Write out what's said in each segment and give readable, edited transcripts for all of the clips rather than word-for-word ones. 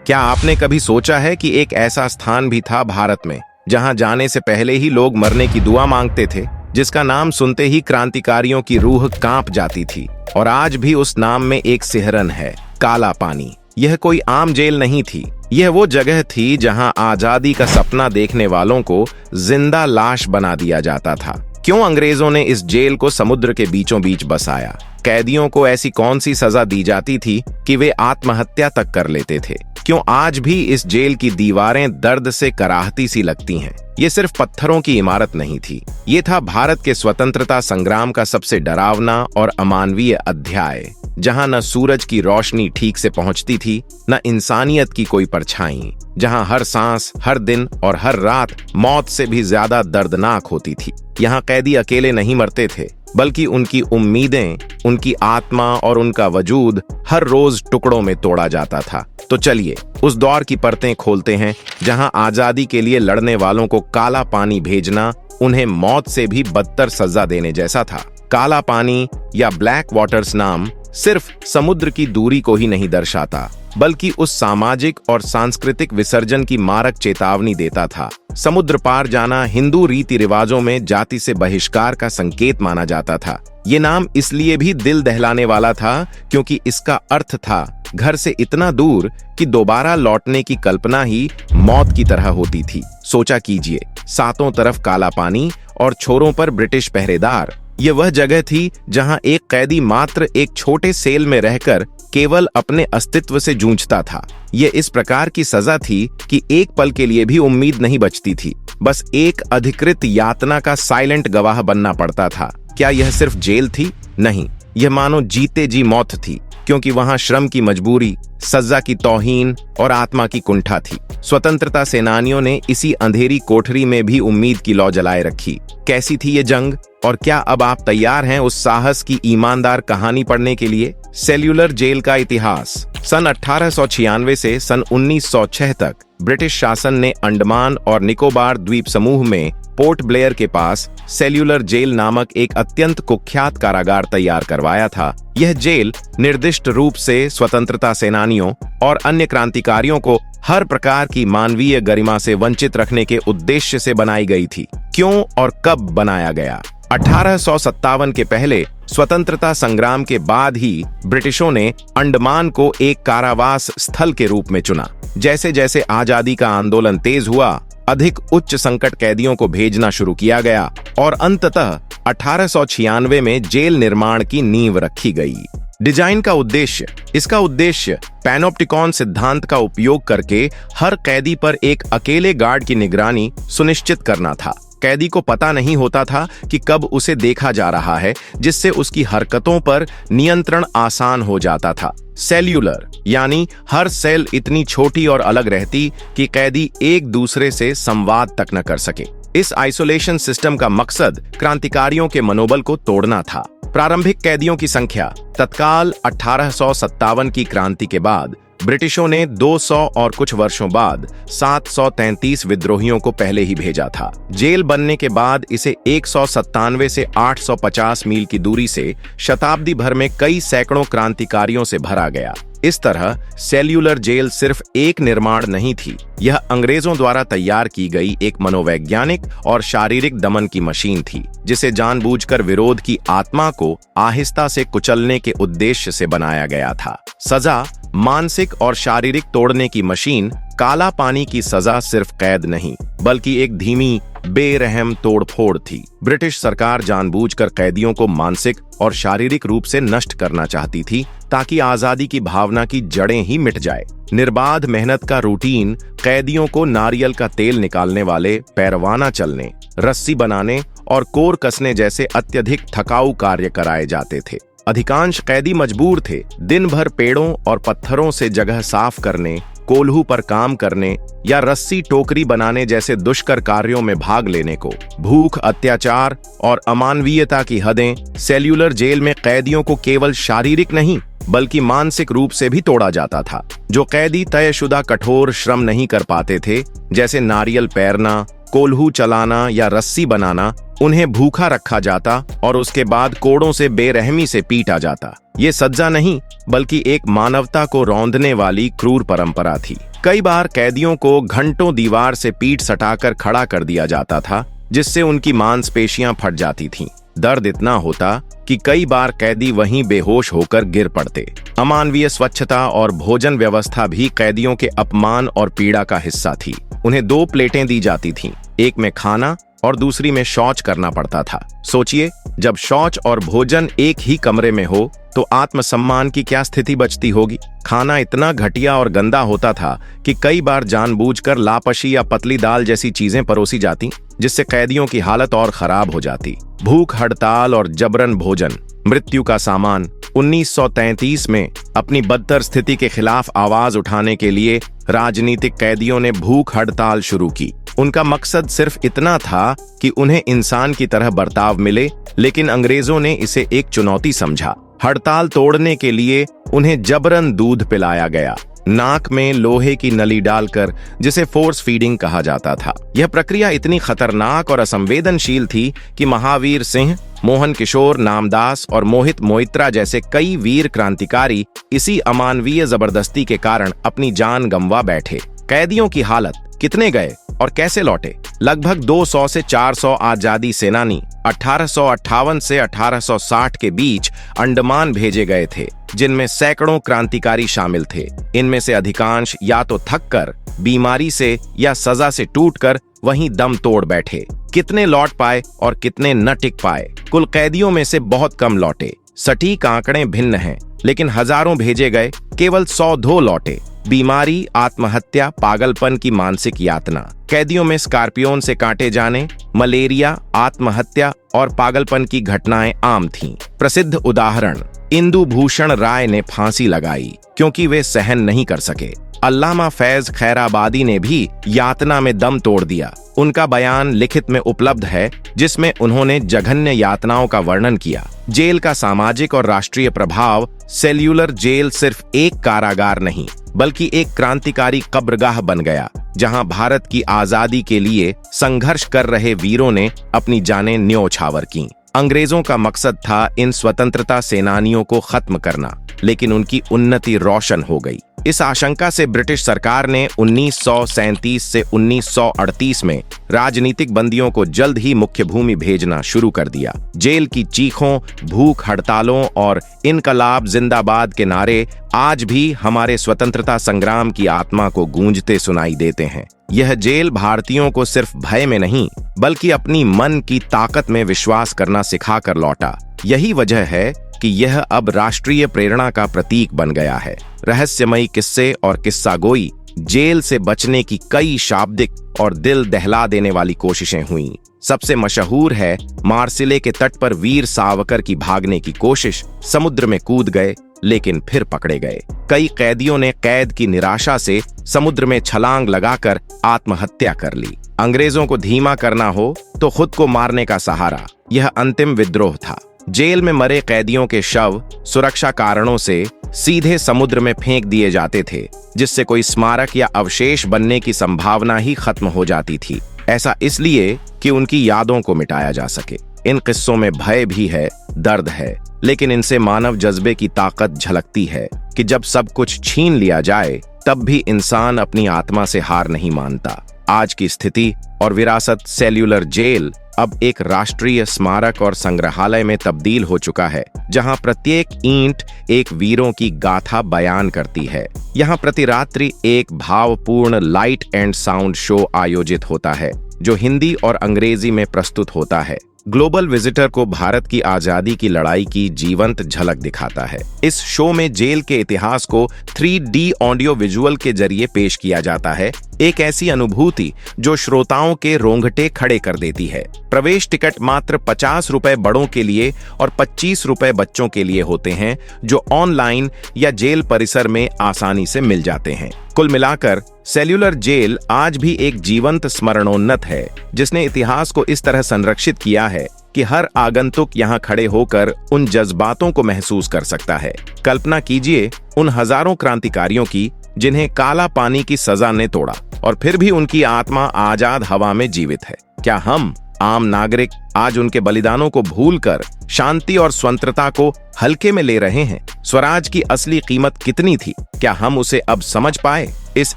क्या आपने कभी सोचा है कि एक ऐसा स्थान भी था भारत में जहां जाने से पहले ही लोग मरने की दुआ मांगते थे, जिसका नाम सुनते ही क्रांतिकारियों की रूह कांप जाती थी। और आज भी उस नाम में एक सिहरन है, काला पानी। यह कोई आम जेल नहीं थी, यह वो जगह थी जहां आजादी का सपना देखने वालों को जिंदा लाश बना दिया जाता था। क्यों अंग्रेजों ने इस जेल को समुद्र के बीचों बीच बसाया? कैदियों को ऐसी कौन सी सजा दी जाती थी कि वे आत्महत्या तक कर लेते थे? क्यों आज भी इस जेल की दीवारें दर्द से कराहती सी लगती हैं? ये सिर्फ पत्थरों की इमारत नहीं थी, ये था भारत के स्वतंत्रता संग्राम का सबसे डरावना और अमानवीय अध्याय, जहां न सूरज की रोशनी ठीक से पहुंचती थी, न इंसानियत की कोई परछाई, जहां हर सांस, हर दिन और हर रात मौत से भी ज्यादा दर्दनाक होती थी। यहाँ कैदी अकेले नहीं मरते थे, बल्कि उनकी उम्मीदें, उनकी आत्मा और उनका वजूद हर रोज टुकड़ों में तोड़ा जाता था। तो चलिए उस दौर की परतें खोलते हैं जहां आजादी के लिए लड़ने वालों को काला पानी भेजना उन्हें मौत से भी बदतर सजा देने जैसा था। काला पानी या ब्लैक वाटर्स नाम सिर्फ समुद्र की दूरी को ही नहीं दर्शाता, बल्कि उस सामाजिक और सांस्कृतिक विसर्जन की मारक चेतावनी देता था। समुद्र पार जाना हिंदू रीति रिवाजों में जाति से बहिष्कार का संकेत माना जाता था। ये नाम इसलिए भी दिल दहलाने वाला था क्योंकि इसका अर्थ था घर से इतना दूर कि दोबारा लौटने की कल्पना ही मौत की तरह होती थी। सोचा कीजिए, सातों तरफ काला पानी और छोरों पर ब्रिटिश पहरेदार। ये वह जगह थी जहां एक कैदी मात्र एक छोटे सेल में रहकर केवल अपने अस्तित्व से जूझता था। ये इस प्रकार की सजा थी कि एक पल के लिए भी उम्मीद नहीं बचती थी, बस एक अधिकृत यातना का साइलेंट गवाह बनना पड़ता था। क्या यह सिर्फ जेल थी? नहीं, यह मानो जीते जी मौत थी, क्योंकि वहां श्रम की मजबूरी, सजा की तौहीन और आत्मा की कुंठा थी। स्वतंत्रता सेनानियों ने इसी अंधेरी कोठरी में भी उम्मीद की लौ जलाए रखी। कैसी थी ये जंग, और क्या अब आप तैयार हैं उस साहस की ईमानदार कहानी पढ़ने के लिए? सेल्यूलर जेल का इतिहास। सन 1896 से सन 1906 तक ब्रिटिश शासन ने अंडमान और निकोबार द्वीप समूह में पोर्ट ब्लेयर के पास सेल्यूलर जेल नामक एक अत्यंत कुख्यात कारागार तैयार करवाया था। यह जेल निर्दिष्ट रूप से स्वतंत्रता सेनानियों और अन्य क्रांतिकारियों को हर प्रकार की मानवीय गरिमा से वंचित रखने के उद्देश्य से बनाई गई थी। क्यों और कब बनाया गया? 1857 के पहले स्वतंत्रता संग्राम के बाद ही ब्रिटिशों ने अंडमान को एक कारावास स्थल के रूप में चुना। जैसे जैसे आजादी का आंदोलन तेज हुआ, अधिक उच्च संकट कैदियों को भेजना शुरू किया गया और अंततः 1896 में जेल निर्माण की नींव रखी गई। डिजाइन का उद्देश्य, इसका उद्देश्य पैनोप्टिकॉन सिद्धांत का उपयोग करके हर कैदी पर एक अकेले गार्ड की निगरानी सुनिश्चित करना था। कैदी को पता नहीं होता था कि कब उसे देखा जा रहा है, जिससे उसकी हरकतों पर नियंत्रण आसान हो जाता था। सेल्यूलर यानी हर सेल इतनी छोटी और अलग रहती कि कैदी एक दूसरे से संवाद तक न कर सके। इस आइसोलेशन सिस्टम का मकसद क्रांतिकारियों के मनोबल को तोड़ना था। प्रारंभिक कैदियों की संख्या तत्काल 1857 की क्रांति के बाद ब्रिटिशों ने 200 और कुछ वर्षों बाद 733 विद्रोहियों को पहले ही भेजा था। जेल बनने के बाद इसे 197 से 850 मील की दूरी से शताब्दी भर में कई सैकड़ों क्रांतिकारियों से भरा गया। इस तरह सेल्यूलर जेल सिर्फ एक निर्माण नहीं थी, यह अंग्रेजों द्वारा तैयार की गई एक मनोवैज्ञानिक और शारीरिक दमन की मशीन थी, जिसे जानबूझकर विरोध की आत्मा को आहिस्ता से कुचलने के उद्देश्य से बनाया गया था। सजा मानसिक और शारीरिक तोड़ने की मशीन। काला पानी की सजा सिर्फ कैद नहीं, बल्कि एक धीमी, बेरहम तोड़फोड़ थी। ब्रिटिश सरकार जानबूझकर कैदियों को मानसिक और शारीरिक रूप से नष्ट करना चाहती थी, ताकि आजादी की भावना की जड़ें ही मिट जाए। निर्बाध मेहनत का रूटीन कैदियों को नारियल का तेल निकालने वाले पैरवाना चलने, रस्सी बनाने और कोर कसने जैसे अत्यधिक थकाऊ कार्य कराए जाते थे। अधिकांश कैदी मजबूर थे दिन भर पेड़ों और पत्थरों से जगह साफ करने, कोल्हू पर काम करने या रस्सी टोकरी बनाने जैसे दुष्कर कार्यों में भाग लेने को। भूख, अत्याचार और अमानवीयता की हदें सेल्यूलर जेल में कैदियों को केवल शारीरिक नहीं बल्कि मानसिक रूप से भी तोड़ा जाता था। जो कैदी तयशुदा कठोर श्रम नहीं कर पाते थे, जैसे नारियल पेरना, कोल्हू चलाना या रस्सी बनाना, उन्हें भूखा रखा जाता और उसके बाद कोड़ों से बेरहमी से पीटा जाता। ये सज्जा नहीं बल्कि एक मानवता को रौंदने वाली क्रूर परंपरा थी। कई बार कैदियों को घंटों दीवार से पीठ सटाकर खड़ा कर दिया जाता था, जिससे उनकी मांसपेशियां फट जाती थीं। दर्द इतना होता कि कई बार कैदी वहीं बेहोश होकर गिर पड़ते। अमानवीय स्वच्छता और भोजन व्यवस्था भी कैदियों के अपमान और पीड़ा का हिस्सा थी। उन्हें 2 प्लेटें दी जाती थीं, एक में खाना और दूसरी में शौच करना पड़ता था। सोचिए, जब शौच और भोजन एक ही कमरे में हो तो आत्मसम्मान की क्या स्थिति बचती होगी। खाना इतना घटिया और गंदा होता था कि कई बार जानबूझकर लापशी या पतली दाल जैसी चीजें परोसी जाती, जिससे कैदियों की हालत और खराब हो जाती। भूख हड़ताल और जबरन भोजन मृत्यु का सामान। 1933 में अपनी बदतर स्थिति के खिलाफ आवाज उठाने के लिए राजनीतिक कैदियों ने भूख हड़ताल शुरू की। उनका मकसद सिर्फ इतना था कि उन्हें इंसान की तरह बर्ताव मिले, लेकिन अंग्रेजों ने इसे एक चुनौती समझा। हड़ताल तोड़ने के लिए उन्हें जबरन दूध पिलाया गया, नाक में लोहे की नली डालकर, जिसे फोर्स फीडिंग कहा जाता था। यह प्रक्रिया इतनी खतरनाक और असंवेदनशील थी कि महावीर सिंह, मोहन किशोर, नामदास और मोहित मोइत्रा जैसे कई वीर क्रांतिकारी इसी अमानवीय जबरदस्ती के कारण अपनी जान गंवा बैठे। कैदियों की हालत, कितने गए और कैसे लौटे? लगभग 200 से 400 आजादी सेनानी 1858 से 1860 के बीच अंडमान भेजे गए थे, जिनमें सैकड़ों क्रांतिकारी शामिल थे। इनमें से अधिकांश या तो थककर, बीमारी से या सजा से टूटकर वहीं दम तोड़ बैठे। कितने लौट पाए और कितने न टिक पाए? कुल कैदियों में से बहुत कम लौटे। सटीक आंकड़े भिन्न हैं, लेकिन हजारों भेजे गए, केवल 100 लौटे। बीमारी, आत्महत्या, पागलपन की मानसिक यातना। कैदियों में स्कॉर्पियोन से काटे जाने, मलेरिया, आत्महत्या और पागलपन की घटनाएं आम थीं। प्रसिद्ध उदाहरण, इंदु भूषण राय ने फांसी लगाई क्योंकि वे सहन नहीं कर सके। अल्लामा फैज खैराबादी ने भी यातना में दम तोड़ दिया। उनका बयान लिखित में उपलब्ध है, जिसमें उन्होंने जघन्य यातनाओं का वर्णन किया। जेल का सामाजिक और राष्ट्रीय प्रभाव। सेल्यूलर जेल सिर्फ एक कारागार नहीं, बल्कि एक क्रांतिकारी कब्रगाह बन गया, जहां भारत की आजादी के लिए संघर्ष कर रहे वीरों ने अपनी जानें न्योछावर की। अंग्रेजों का मकसद था इन स्वतंत्रता सेनानियों को खत्म करना, लेकिन उनकी उन्नति रोशन हो गई। इस आशंका से ब्रिटिश सरकार ने 1937 से 1938 में राजनीतिक बंदियों को जल्द ही मुख्य भूमि भेजना शुरू कर दिया। जेल की चीखों, भूख हड़तालों और इनकलाब जिंदाबाद के नारे आज भी हमारे स्वतंत्रता संग्राम की आत्मा को गूंजते सुनाई देते हैं। यह जेल भारतीयों को सिर्फ भय में नहीं, बल्कि अपनी मन की ताकत में विश्वास करना सिखाकर लौटा। यही वजह है कि यह अब राष्ट्रीय प्रेरणा का प्रतीक बन गया है। रहस्यमयी किस्से और किस्सागोई, जेल से बचने की कई शाब्दिक और दिल दहला देने वाली कोशिशें हुईं। सबसे मशहूर है मार्सिले के तट पर वीर सावरकर की भागने की कोशिश। समुद्र में कूद गए, लेकिन फिर पकड़े गए। कई कैदियों ने कैद की निराशा से समुद्र में छलांग लगाकर आत्महत्या कर ली। अंग्रेजों को धीमा करना हो तो खुद को मारने का सहारा, यह अंतिम विद्रोह था। जेल में मरे कैदियों के शव सुरक्षा कारणों से सीधे समुद्र में फेंक दिए जाते थे, जिससे कोई स्मारक या अवशेष बनने की संभावना ही खत्म हो जाती थी। ऐसा इसलिए कि उनकी यादों को मिटाया जा सके। इन किस्सों में भय भी है, दर्द है, लेकिन इनसे मानव जज्बे की ताकत झलकती है कि जब सब कुछ छीन लिया जाए, तब भी इंसान अपनी आत्मा से हार नहीं मानता। आज की स्थिति और विरासत सेल्यूलर जेल अब एक राष्ट्रीय स्मारक और संग्रहालय में तब्दील हो चुका है, जहां प्रत्येक ईंट एक वीरों की गाथा बयान करती है। यहां प्रति रात्रि एक भावपूर्ण लाइट एंड साउंड शो आयोजित होता है, जो हिंदी और अंग्रेजी में प्रस्तुत होता है। ग्लोबल विजिटर को भारत की आजादी की लड़ाई की जीवंत झलक दिखाता है। इस शो में जेल के इतिहास को 3D ऑडियो विजुअल के जरिए पेश किया जाता है, एक ऐसी अनुभूति जो श्रोताओं के रोंगटे खड़े कर देती है। प्रवेश टिकट मात्र 50 रुपए बड़ों के लिए और 25 रुपए बच्चों के लिए होते हैं, जो ऑनलाइन या जेल परिसर में आसानी से मिल जाते हैं। कुल मिलाकर सेल्यूलर जेल आज भी एक जीवंत स्मरणोन्नत है, जिसने इतिहास को इस तरह संरक्षित किया है कि हर आगंतुक यहाँ खड़े होकर उन जज्बातों को महसूस कर सकता है। कल्पना कीजिए उन हजारों क्रांतिकारियों की जिन्हें काला पानी की सजा ने तोड़ा, और फिर भी उनकी आत्मा आजाद हवा में जीवित है। क्या हम आम नागरिक आज उनके बलिदानों को भूलकर शांति और स्वतंत्रता को हल्के में ले रहे हैं। स्वराज की असली कीमत कितनी थी, क्या हम उसे अब समझ पाए? इस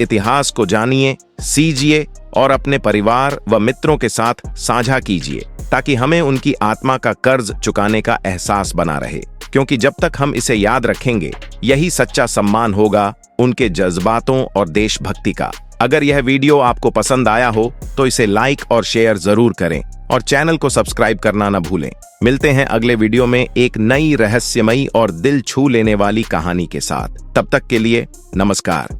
इतिहास को जानिए, सीजिए और अपने परिवार व मित्रों के साथ साझा कीजिए, ताकि हमें उनकी आत्मा का कर्ज चुकाने का एहसास बना रहे। क्योंकि जब तक हम इसे याद रखेंगे, यही सच्चा सम्मान होगा उनके जज्बातों और देशभक्ति का। अगर यह वीडियो आपको पसंद आया हो तो इसे लाइक और शेयर जरूर करें और चैनल को सब्सक्राइब करना न भूलें। मिलते हैं अगले वीडियो में एक नई रहस्यमयी और दिल छू लेने वाली कहानी के साथ। तब तक के लिए नमस्कार।